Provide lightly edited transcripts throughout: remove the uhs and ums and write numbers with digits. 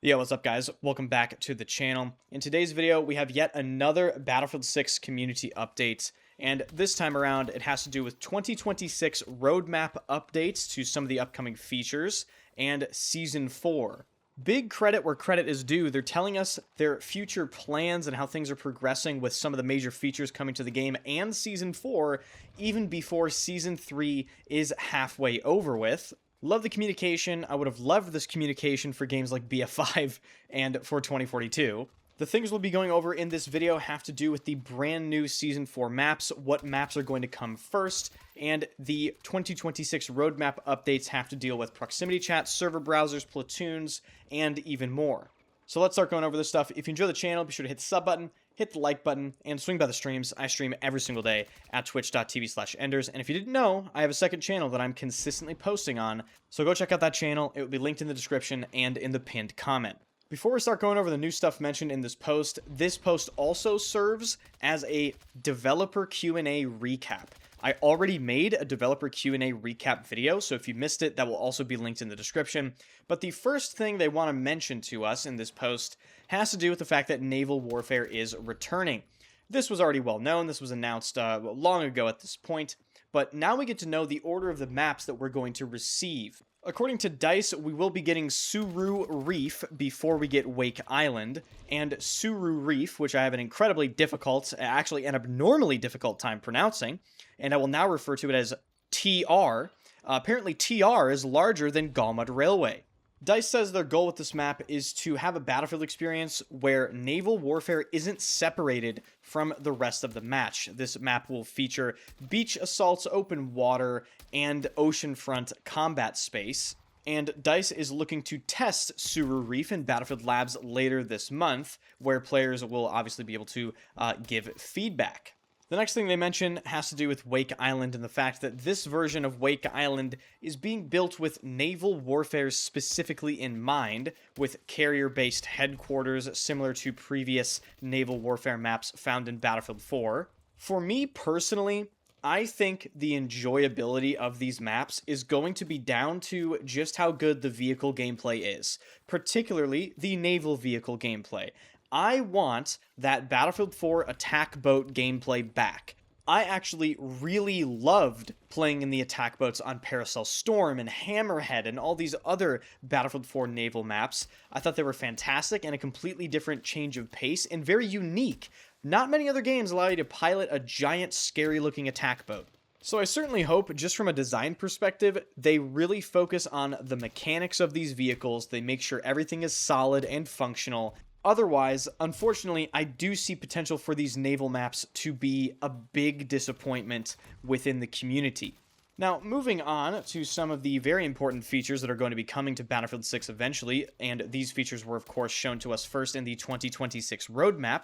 Yo, what's up guys? Welcome back to the channel. In today's video, we have yet another Battlefield 6 community update, and this time around it has to do with 2026 roadmap updates to some of the upcoming features and Season 4. Big credit where credit is due. They're telling us their future plans and how things are progressing with some of the major features coming to the game and Season 4 even before Season 3 is halfway over with. Love the communication. I would have loved this communication for games like BF5 and for 2042. The things we'll be going over in this video have to do with the brand new Season 4 maps, what maps are going to come first, and the 2026 roadmap updates have to deal with proximity chat, server browsers, platoons, and even more. So let's start going over this stuff. If you enjoy the channel, be sure to hit the sub button, hit the like button, and swing by the streams. I stream every single day at twitch.tv/enders. And if you didn't know, I have a second channel that I'm consistently posting on. So go check out that channel. It will be linked in the description and in the pinned comment. Before we start going over the new stuff mentioned in this post also serves as a developer Q&A recap. I already made a developer Q&A recap video, so if you missed it, that will also be linked in the description. But the first thing they want to mention to us in this post has to do with the fact that naval warfare is returning. This was already well known. This was announced long ago at this point, but now we get to know the order of the maps that we're going to receive. According to DICE, we will be getting Suru Reef before we get Wake Island, and Suru Reef, which I have an incredibly difficult, actually an abnormally difficult time pronouncing, and I will now refer to it as TR. Apparently TR is larger than Galmud Railway. DICE says their goal with this map is to have a battlefield experience where naval warfare isn't separated from the rest of the match. This map will feature beach assaults, open water, and oceanfront combat space. And DICE is looking to test Suru Reef in Battlefield Labs later this month, where players will obviously be able to give feedback. The next thing they mention has to do with Wake Island and the fact that this version of Wake Island is being built with naval warfare specifically in mind, with carrier-based headquarters similar to previous naval warfare maps found in Battlefield 4. For me personally, I think the enjoyability of these maps is going to be down to just how good the vehicle gameplay is, particularly the naval vehicle gameplay. I want that Battlefield 4 attack boat gameplay back. I actually really loved playing in the attack boats on Paracel Storm and Hammerhead and all these other Battlefield 4 naval maps. I thought they were fantastic and a completely different change of pace and very unique. Not many other games allow you to pilot a giant, scary-looking attack boat. So I certainly hope, just from a design perspective, they really focus on the mechanics of these vehicles. They make sure everything is solid and functional. Otherwise, unfortunately, I do see potential for these naval maps to be a big disappointment within the community. Now, moving on to some of the very important features that are going to be coming to Battlefield 6 eventually, and these features were of course shown to us first in the 2026 roadmap.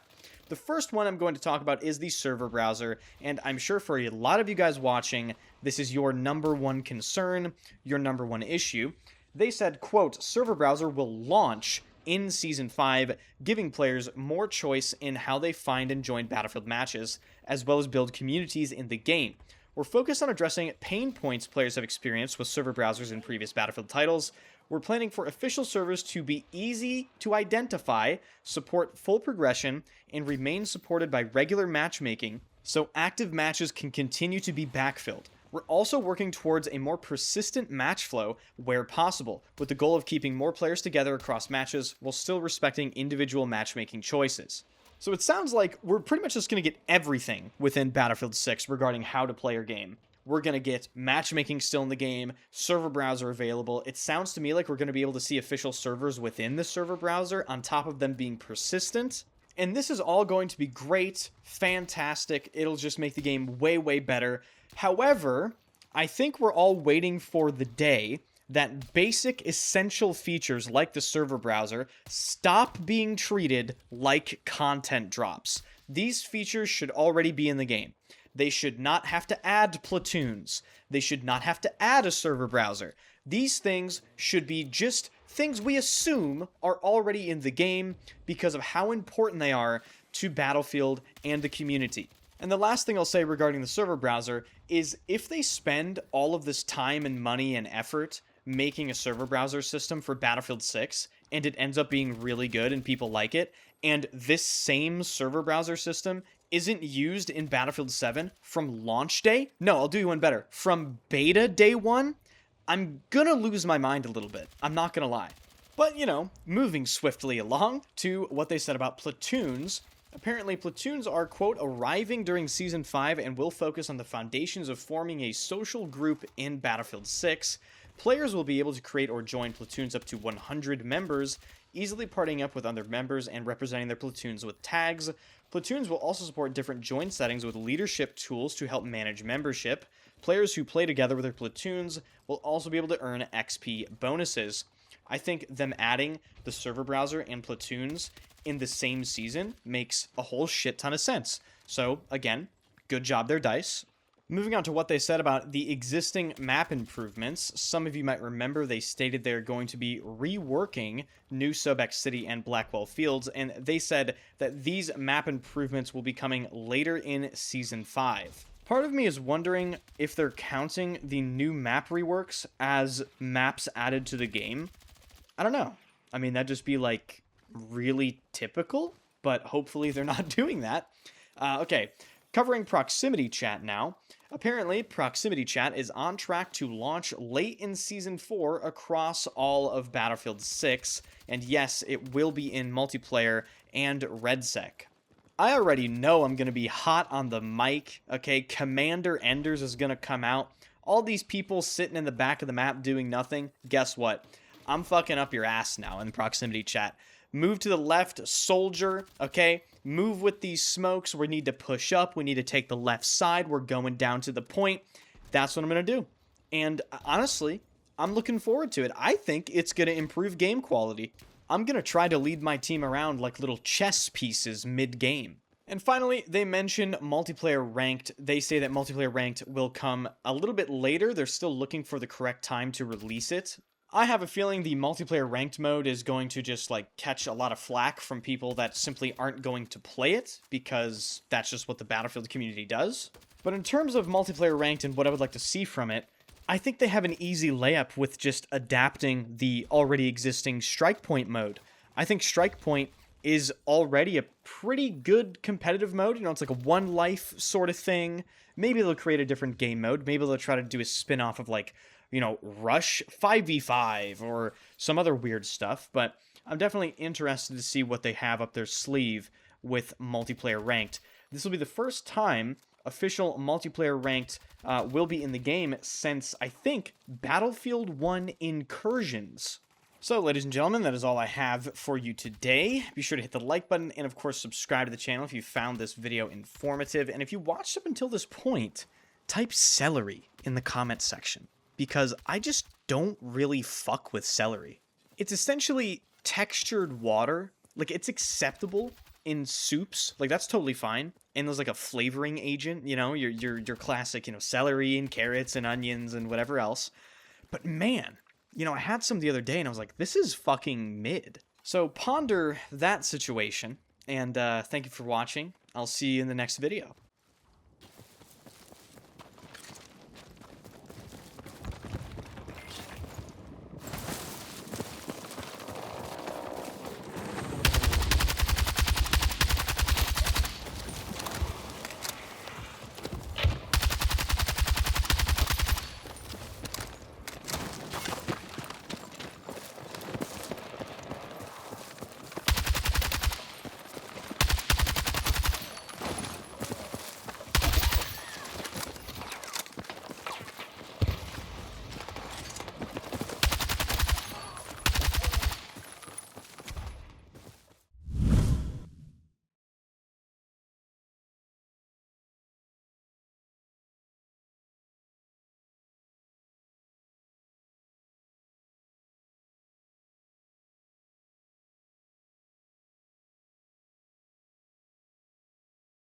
The first one I'm going to talk about is the server browser, and I'm sure for a lot of you guys watching, this is your number one concern, your number one issue. They said, quote, server browser will launch in Season 5, giving players more choice in how they find and join Battlefield matches, as well as build communities in the game. We're focused on addressing pain points players have experienced with server browsers in previous Battlefield titles. We're planning for official servers to be easy to identify, support full progression, and remain supported by regular matchmaking, so active matches can continue to be backfilled. We're also working towards a more persistent match flow where possible, with the goal of keeping more players together across matches while still respecting individual matchmaking choices. So it sounds like we're pretty much just going to get everything within Battlefield 6 regarding how to play your game. We're going to get matchmaking still in the game, server browser available. It sounds to me like we're going to be able to see official servers within the server browser on top of them being persistent. And this is all going to be great, fantastic. It'll just make the game way, way better. However, I think we're all waiting for the day that basic essential features like the server browser stop being treated like content drops. These features should already be in the game. They should not have to add platoons. They should not have to add a server browser. These things should be just things we assume are already in the game because of how important they are to Battlefield and the community. And the last thing I'll say regarding the server browser is if they spend all of this time and money and effort making a server browser system for Battlefield 6, and it ends up being really good and people like it, and this same server browser system isn't used in Battlefield 7 from launch day, no, I'll do you one better, from beta day 1, I'm gonna lose my mind a little bit. I'm not gonna lie. But, you know, moving swiftly along to what they said about platoons. Apparently, platoons are, quote, arriving during Season 5 and will focus on the foundations of forming a social group in Battlefield 6. Players will be able to create or join platoons up to 100 members, easily partying up with other members and representing their platoons with tags. Platoons will also support different join settings with leadership tools to help manage membership. Players who play together with their platoons will also be able to earn XP bonuses. I think them adding the server browser and platoons in the same season makes a whole shit ton of sense. So, again, good job there, DICE. Moving on to what they said about the existing map improvements, some of you might remember they stated they're going to be reworking New Sobek City and Blackwell Fields, and they said that these map improvements will be coming later in Season 5. Part of me is wondering if they're counting the new map reworks as maps added to the game. I don't know. I mean, that'd just be, like, really typical, but hopefully they're not doing that. Okay, covering proximity chat now. Apparently, proximity chat is on track to launch late in Season 4 across all of Battlefield 6, and yes, it will be in multiplayer and RedSec. I already know I'm going to be hot on the mic, okay? Commander Enders is going to come out. All these people sitting in the back of the map doing nothing. Guess what? I'm fucking up your ass now in proximity chat. Move to the left, soldier, okay? Move with these smokes. We need to push up. We need to take the left side. We're going down to the point. That's what I'm going to do. And honestly, I'm looking forward to it. I think it's going to improve game quality. I'm going to try to lead my team around like little chess pieces mid-game. And finally, they mention multiplayer ranked. They say that multiplayer ranked will come a little bit later. They're still looking for the correct time to release it. I have a feeling the multiplayer ranked mode is going to just like catch a lot of flack from people that simply aren't going to play it because that's just what the Battlefield community does. But in terms of multiplayer ranked and what I would like to see from it, I think they have an easy layup with just adapting the already existing Strike Point mode. I think Strike Point is already a pretty good competitive mode. You know, it's like a one life sort of thing. Maybe they'll create a different game mode. Maybe they'll try to do a spin-off of like, you know, Rush 5v5 or some other weird stuff, but I'm definitely interested to see what they have up their sleeve with multiplayer ranked. This will be the first time official multiplayer ranked will be in the game since, I think, Battlefield 1 Incursions. So, ladies and gentlemen, that is all I have for you today. Be sure to hit the like button and, of course, subscribe to the channel if you found this video informative. And if you watched up until this point, type celery in the comment section, because I just don't really fuck with celery. It's essentially textured water. Like, it's acceptable in soups. Like, that's totally fine. And there's like a flavoring agent, you know, your classic, you know, celery and carrots and onions and whatever else. But man, you know, I had some the other day and I was like, this is fucking mid. So ponder that situation. And thank you for watching. I'll see you in the next video.